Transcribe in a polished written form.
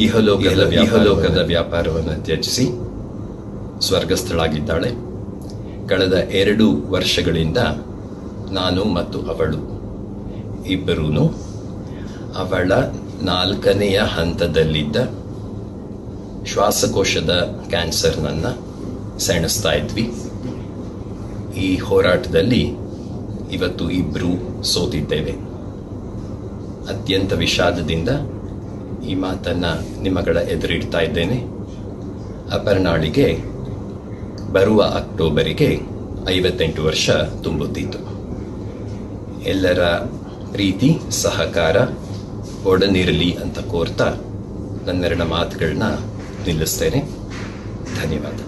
ಇಹಲೋಕದ ವ್ಯಾಪಾರವನ್ನು ತ್ಯಜಿಸಿ ಸ್ವರ್ಗಸ್ಥಳಾಗಿದ್ದಾಳೆ. ಕಳೆದ 2 ವರ್ಷಗಳಿಂದ ನಾನು ಮತ್ತು ಅವಳು ಇಬ್ಬರೂ ಅವಳ 4ನೆಯ ಹಂತದಲ್ಲಿದ್ದ ಶ್ವಾಸಕೋಶದ ಕ್ಯಾನ್ಸರ್ನನ್ನು ಸೆಣಸ್ತಾ ಇದ್ವಿ. ಈ ಹೋರಾಟದಲ್ಲಿ ಇವತ್ತು ಇಬ್ಬರು ಸೋತಿದ್ದೇವೆ. ಅತ್ಯಂತ ವಿಷಾದದಿಂದ ಈ ಮಾತನ್ನು ನಿಮ್ಮಗಳ ಎದುರಿಡ್ತಾ ಇದ್ದೇನೆ. ಅಪರ್ಣಾಳಿಗೆ ಬರುವ ಅಕ್ಟೋಬರಿಗೆ 58 ವರ್ಷ ತುಂಬುತ್ತಿತ್ತು. ಎಲ್ಲರ ಪ್ರೀತಿ ಸಹಕಾರ ಒಡನಿರಲಿ ಅಂತ ಕೋರ್ತಾ ನನ್ನೆರಡು ಮಾತುಗಳನ್ನ ನಿಲ್ಲಿಸ್ತೇನೆ. ಧನ್ಯವಾದ.